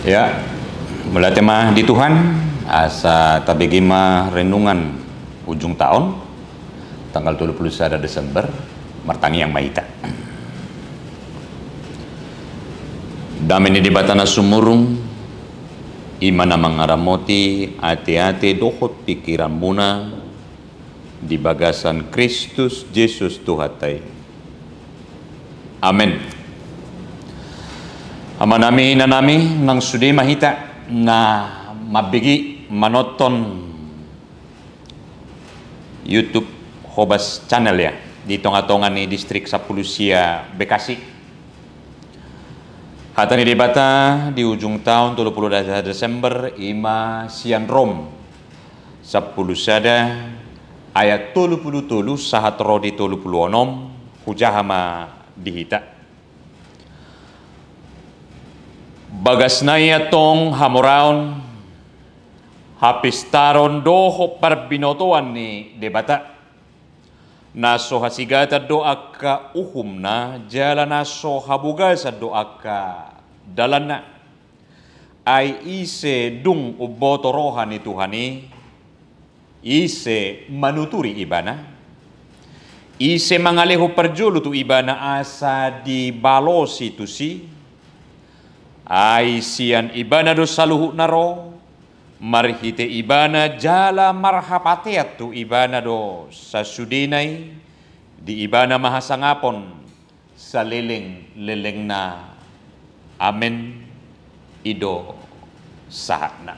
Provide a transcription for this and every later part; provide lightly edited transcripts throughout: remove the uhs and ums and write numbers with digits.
Ya, mula tema di Tuhan, asa tabegima renungan ujung tahun, tanggal 21 Desember, martangi yang maita. Damini di batana sumurung, imana mangaramoti, ate-ate dohot pikiran muna, di bagasan Kristus Yesus Tuhatai. Amin. Amanami nanami nang sudi mahita na mabigi manoton YouTube Hobas channel ya di tonga-tonga ni distrik Sapulusia Bekasi. Hatani debata di ujung tahun 30 Desember ima sian rom 10 sada ayat 30 sahat rodi 36 hujahama dihita. Bagas naya tong hamoraon hapistaron doho parbinotoan ni debata naso hasigata doa ka uhum na jala naso habuga sa doa ka dalan na ay ise dung uboto rohan ni Tuhani ise manuturi ibana ise mangaleho perjulu tu ibana asa di balosi tu si ay sian ibana do saluhu naro marhite ibana jala marhapateat tu ibana do sasudinay di ibana mahasangapon sa leleng na amen ido sahana.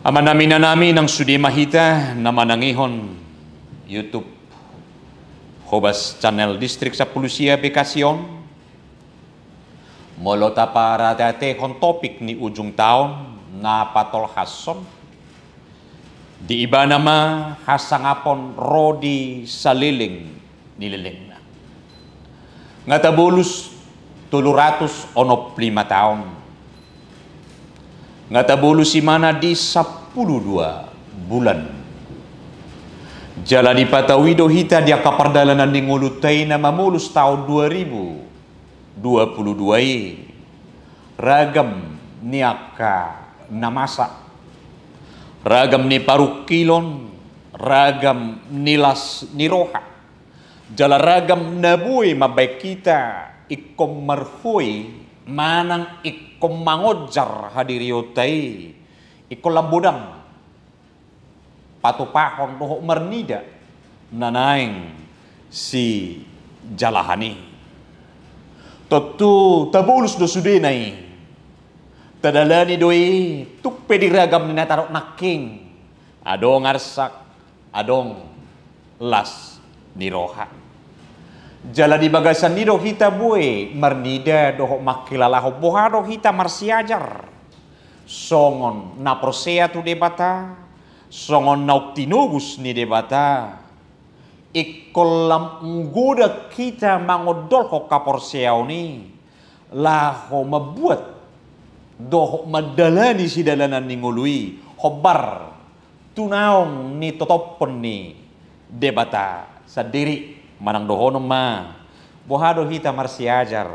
Aman namin ng sudi mahita na manangihon YouTube Hobas channel distrik Sapulusia Bekasyon. Molota para dati kon topik ni ujung tahun na patol hason. Di iba nama hasangapon rodi saliling nililing na. Ngatabulus 205 tahun. Ngatabulus si mana di 12 bulan. Jala di patawido hita dia kapardalanan ni ngulutay na mamulus tahun 2022 ragam niaka namasa ragam ni parukilon ragam nilas niroha jala ragam nabuy mabay kita ikom marhuy manang ikom mangojar hadiriyotay ikom lambudang patupahon doho mernida nanaing si jalahani. Totu tabulus do sudinay tadalani doi tukpe diragam ni natarok naking adong arsak adong las niroha jala di bagasan nido hita bue marnida doho makilalaho bohado hita marsiajar songon na prosea tu debata songon nauk tinugus ni debata ikolam nggoda kita mangodol ko kaporseaw ni laho mabuat doho madalani si dalanan ni ngului hobar tunaong ni totopon ni debata sa diri manang dohono ma bohado hita marsiajar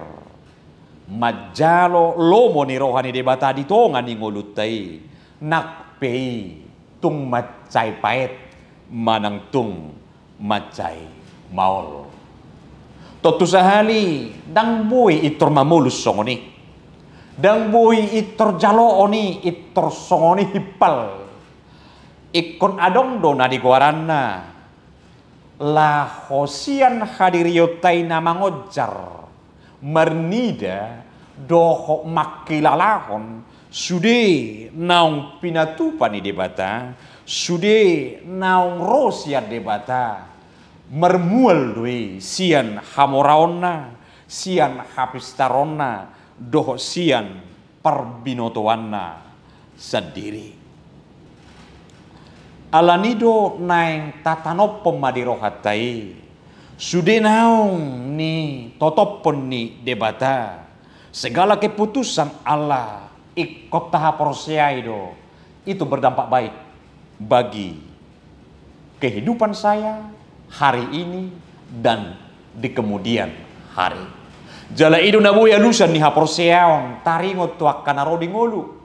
majalo lomo ni rohani debata di tonga ni ngulutay nakpei tung macay paet manang tung macay maol. Totu sahali dang boy itor mamulus songoni. Dang boy itor jalo oni itor songoni hipal. Ikon adong do na di guaranna. La hosian hadiriyotay na mangojar. Mernida doho makilalahon. Sude naung pinatupan ni debata. Sude naung rosya debata. Mermual doi sian hamoraonna sian hapistaronna doho sian parbinotoanna sendiri alanido naing tatanopom madirohatai sudenaung ni totopon ni debata segala keputusan Allah ikut tahap porsiaido itu berdampak baik bagi kehidupan saya hari ini dan di kemudian hari. Jala ido na buya lusan ni haporseaon taringot tuak kanarodi ngolu.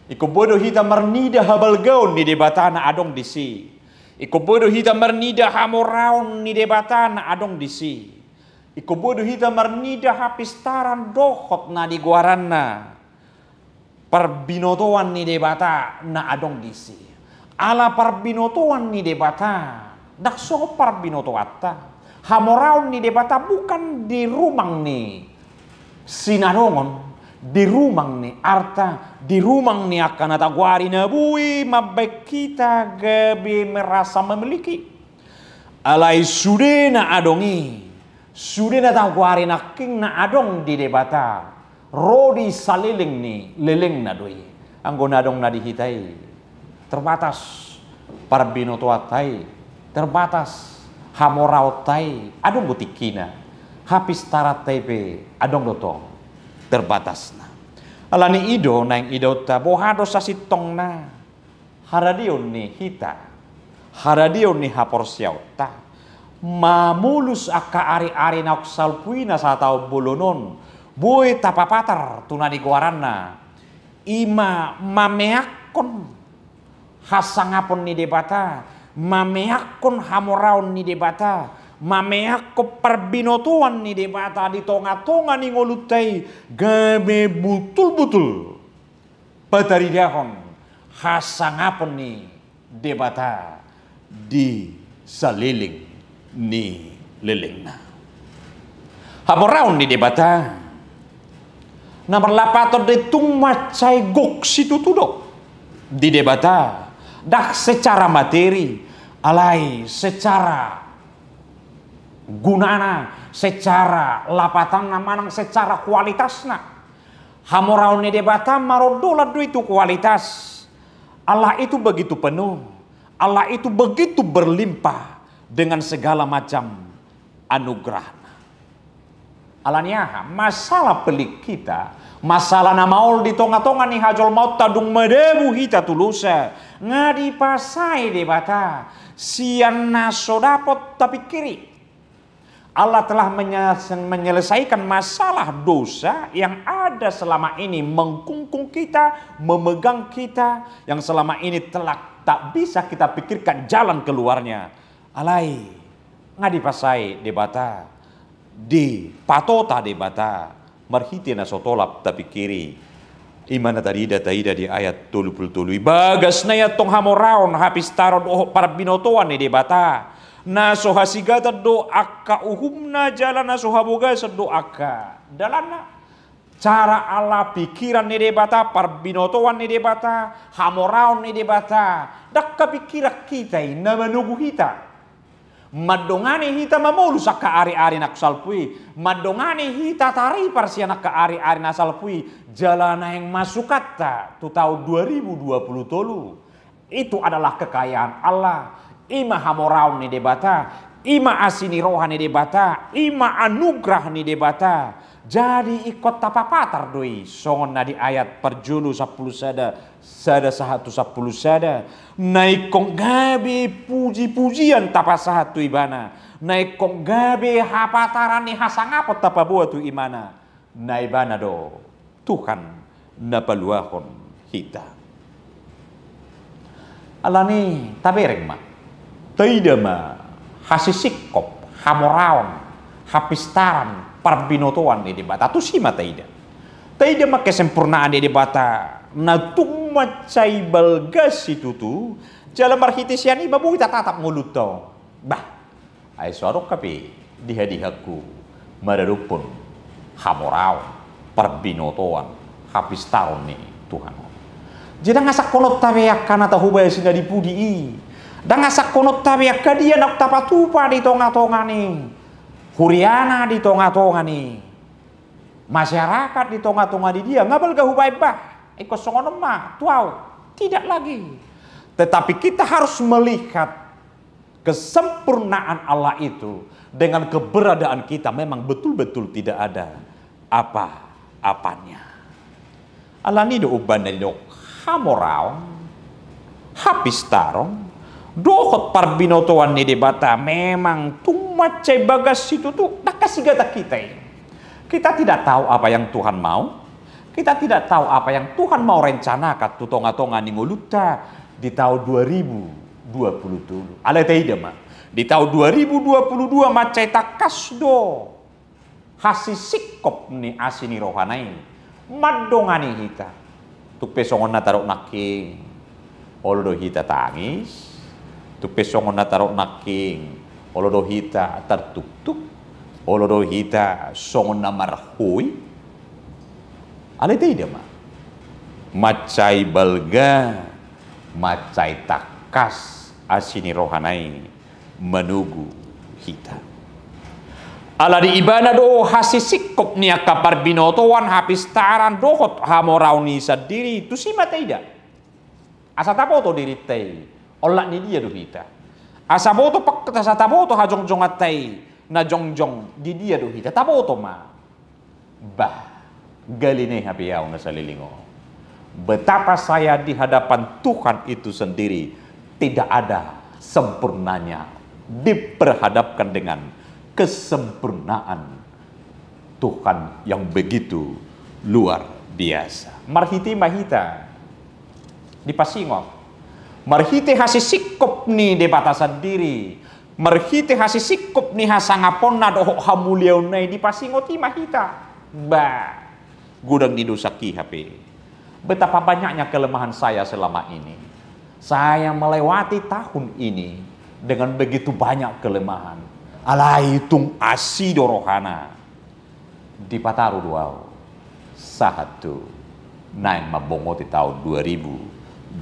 Iko bodo hita marnida habalgaon ni debatana adong disi. Iko bodo hita marnida hamoraon ni debatana adong disi. Iko bodo hita marnida hapistaran dohot na di guaranna. Parbinotoan ni debata na adong disi. Ala parbinotoan ni debata. Dakso parbinoto atta. Hamoraon ni debata bukan di rumang ni sinadongon. Di rumang ni arta. Di rumang ni akan ataguari na bui. Mabek kita gabi merasa memiliki. Alai sude na adongi. Sude na taguari na king na adong di debata. Rodi saliling ni leleng na doi. Anggo nadong na dihitai. Terbatas. Parbinoto atai. Terbatas. Hamorautai adong butikina hapis tarat tebe adong dotong terbatas na alani ido na yang ido ta bohado sa sitong na haradion ni hita haradion ni haporsiaw ta mamulus aka ari-ari na salpuina sa tao bulunon boy tapapatar tunani guaranna ima mameakon hasangapon ni debata mameakon hamoraon ni debata, mameako parbinotuan ni debata di tonga-tonga ni ngolutai, gabe butul-butul pataridahon hasangapon ni debata di saliling ni lelengna. Hamoraon ni debata, nomor lapato de tumacay gok situtudok di debata. Dah secara materi, alai secara gunana, secara lapatan manang secara kualitasna. Hamoraon ni debata marodola itu kualitas. Allah itu begitu penuh. Allah itu begitu berlimpah dengan segala macam anugerah. Alanya masalah pelik kita, masalah na maul di tonga-tonga ni hajol maut tadung medebu hita tulusa ngadi pasai debata sian naso dapot tapi kiri. Allah telah menyelesaikan masalah dosa yang ada selama ini mengkungkung kita, memegang kita, yang selama ini telah tak bisa kita pikirkan jalan keluarnya. Alai ngadi pasai debata di patota debata marhiti na sotolap tapi kiri imana tarida taida di ayat 20 bagas na yatong hamoraon hapis taron para binotoan ni debata na sohasigata do akka uhumna jalan na sohaboga sa do akka dalana cara ala pikiran ni debata par binotoan ni debata hamoraon ni debata dakka pikirak kita na manugu hita. Madongani hita mamulu sa kaari-ari nak salpui. Madongani hita tari parsia nak kaari-ari na salpui. Jalana yang masukata tu tahun 2020. Itu adalah kekayaan Allah. Ima hamoraun ni debata. Ima asini rohani debata. Ima anugerah ni debata. Jadi ikut tapapatar doi. Songon na di ayat perjulu 10 sada 110 sada. Naikong gabi puji-pujian tapa satu ibana. Naikong gabi hapataran ni hasangapot tapa buat tu imana. Naibana do Tuhan napaluahon hita. Alani tabereng ma. Taida ma hasisikop hamoraon hapistaran parbinotoan ni debata tu si mata ida. Taida ma kesempurnaan ni debata na tumacay balgas itu tu jalan marhitisian iba buhi tatap mulut to. Bah, ay suarok kapi dihadihaku mararupon hamoraw parbinotoan hapistaron ni Tuhan. Jadi ngasak konot tabeyak kana tahubay sina dipudi. Dan ngasak konot tabeyak kadia nak tapatupa di tonga-tonga ni. Huriana di tonga-tonga ni. Masyarakat di tonga-tonga di dia ngabal gahubay bah. Iko songono mah tuau tidak lagi. Tetapi kita harus melihat kesempurnaan Allah itu dengan keberadaan kita memang betul-betul tidak ada apa-apanya. Allah ni do uban dari do hamorau hapistarong dohot parbinotoan ni debata memang tumacay bagas itu tuh nakasigata kita ini. Kita tidak tahu apa yang Tuhan mau. Kita tidak tahu apa yang Tuhan mau rencanakan tu tonga-tonga ni ngoluta di tahun 2020. Ala tidak mah. Di tahun 2022 macai takasdo. Hasi sikop ni asini rohanai. Madongani hita. Tuk pesongon na tarok naking. Olodo hita tangis. Tuk pesongon na tarok naking. Olodo hita tertuk-tuk. Olodo hita songon na marhui. Ala tidak mah. Macai balga, macai takas asini rohanai menugu hita. Ala di ibana do hasisikop niya kapar binotoan hapis taran dohot hamorauni sadiri tu sima tidak. Asa tapoto diri tei, olak ni dia do hita. Asa boto pak asa tapoto hajong-jong atai na jong-jong di dia do hita tapoto ma. Bah galine hapiau na salilingo. Betapa saya di hadapan Tuhan itu sendiri tidak ada sempurnanya diperhadapkan dengan kesempurnaan Tuhan yang begitu luar biasa. Marhiti mahita di pasingok. Marhiti hasisikop ni di batasan diri. Marhiti hasisikop ni hasangapon na doho hamuliau nai di pasingoti mahita. Bah gudang didusaki HP. Betapa banyaknya kelemahan saya selama ini. Saya melewati tahun ini dengan begitu banyak kelemahan. Alaitung asido rohana. Di pataru duau. Satu. Nain mabongoti tahun 2020.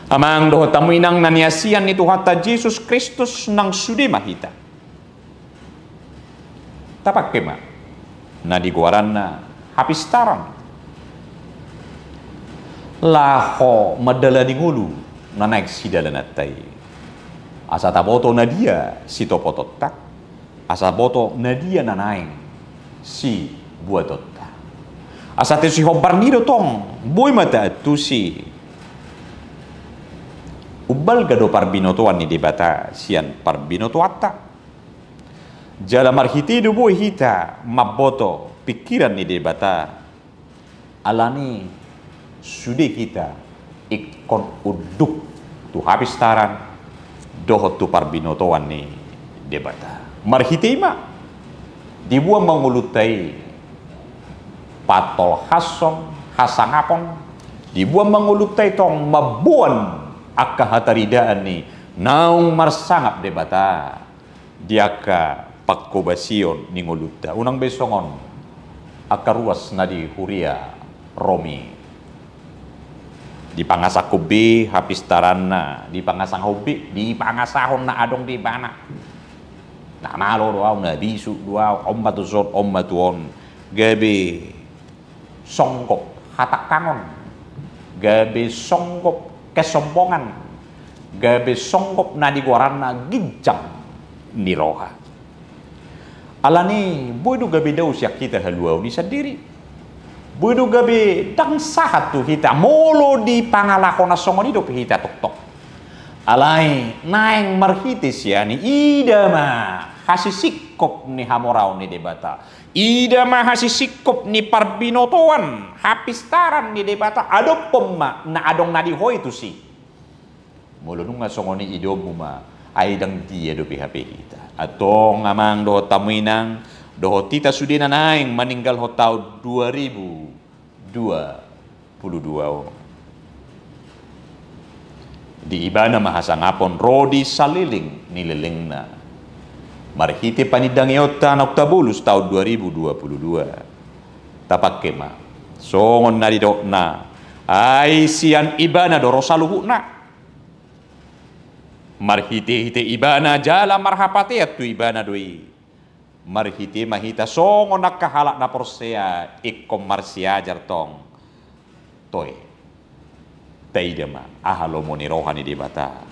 Amang doho tamuinang naniasian itu hatta Yesus Kristus nang sudi mahita. Tapak kema. Na di guaranna hapistaran laho madala di ngulu na naik sidala natai asa taboto na dia si topototak asa boto na dia na naing si buatotta asa te si hobarnido tong boy mata tu si ubal gado parbinotoan ni debata sian parbinotoata jala marhiti dubo hita maboto pikiran ni debata alani sudah kita ikon uduk tu habis taran doho tu parbinotoan ni debata marhiti ma dibuang mengulutai patol hason hasangapon dibuang mengulutai tong mabuan akahataridaan ni naung marsangap debata diaka pakkobasion ningoluta unang besongon akaruas na di huria Romi di pangasak kubi habis taranna di pangasang hobi di pangasahon na adong di bana na malo doaw na bisu doaw ommatusot ommatuon gabi songkop hatakangon gabi songkop kesombongan gabi songkop na di guaranna ginjang niroha alani bodo gabi daw siya kita haluaw ni sendiri bodo gabi dang sahat tu kita molo di pangalako na songon hidup kita tok-tok alay naeng marhitis ya ni ida ma hasisikop ni hamoraw ni debata ida ma hasisikop ni parbinotoan hapistaran ni debata adong pemma na adong nadihoy tu si molo nung nga songon ni idomu ma ay dang dia do PHP kita atong amang doho tamuinang doho tita sudi na naing maninggal ho tahun 2022 di ibana mahasangapon rodi saliling nililing na marhiti panidang iota na oktabulus tahun 2022 tapak kema songon na didok na ay sian ibana do rosaluhu na marhiti-hiti ibana jala marhapati at tu ibana doi marhiti mahita songo nakahalak na porsea ikom marsia jartong toy taidama ahalo mo ni rohani di bata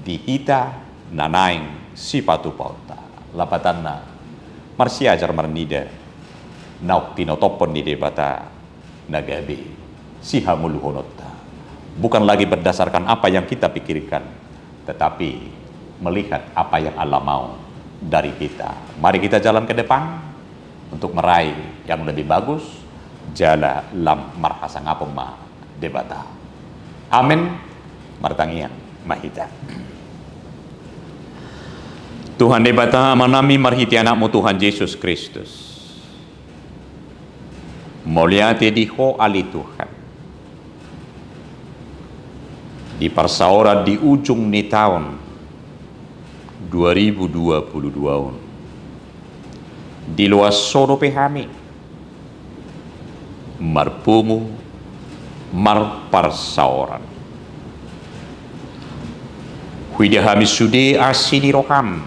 dihita nanaing sipatu pauta lapatan na marsia jar marnida nauk tinotopon di bata nagabi si hamuluhonota bukan lagi berdasarkan apa yang kita pikirkan tetapi melihat apa yang Allah mau dari kita. Mari kita jalan ke depan untuk meraih yang lebih bagus. Jala lam marhasa ngapong ma debata. Amin. Martangian mahita. Tuhan debata manami marhiti anakmu Tuhan Yesus Kristus. Moliate diho ali Tuhan. Di persaora di ujung ni tahun 2022 di luar soro pehami marpumu marparsaoran huida hami sude asini roham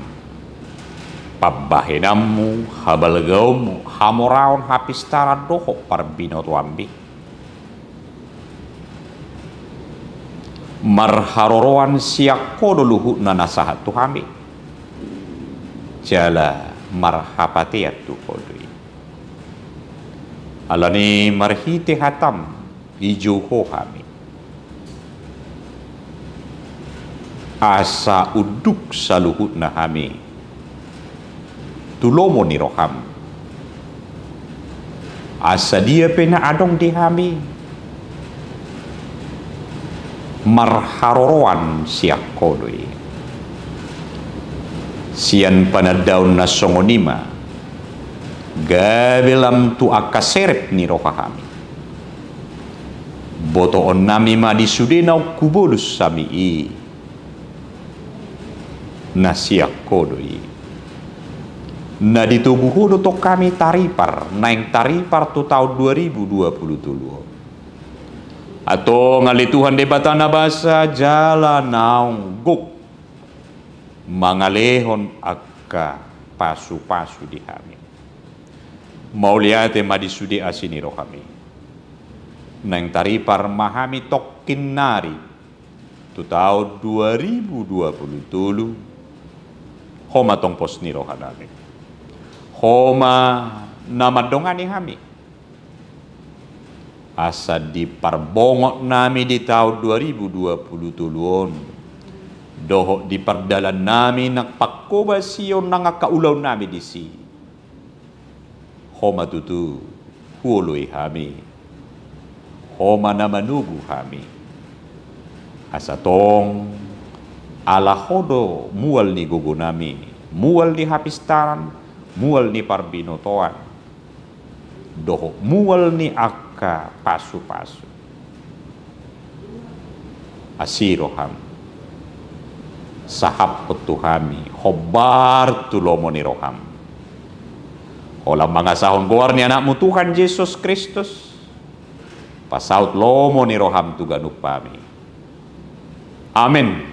pabahenamu habalgaumu hamoraon hapistara doho parbinoto ambi marharoroan siakodo luhut nanasahat tuhami jala marhapatiat tu kodui alani marhite hatam ijuho hami asa uduk saluhut nahami tulomo ni roham asa dia pena adong di hami marharoroan siak kodoi sian panadaun na songonima gabelam tu akaserep ni rohahami botoon nami ma disudinau kubulus sami i na siak kodoi na ditubuhudo to kami taripar naing taripar tu tahun 2020 atau ngali Tuhan debatana basa jalan naung guk mangalehon akka pasu-pasu di kami mauliate madisudi asini roh kami nang taripar mahami tokin nari tu tahun 2020 homa tong pos ni roh kami homa namadongani kami asa di parbongok nami di tahun 2020 doho di perdalan nami nak pakobasio nang kaulaw nami di si homa tutu hului kami homa namanugu kami asa tong alahodo mual ni gugu nami mual ni hapistaran mual ni parbinotoan doho mual ni pasu-pasu asiroham sahab ketuhami hobar tulomoni roham olam mga sahon goar ni anakmu Tuhan Yesus Kristus pasaut lomo ni roham tuganuk pami amin.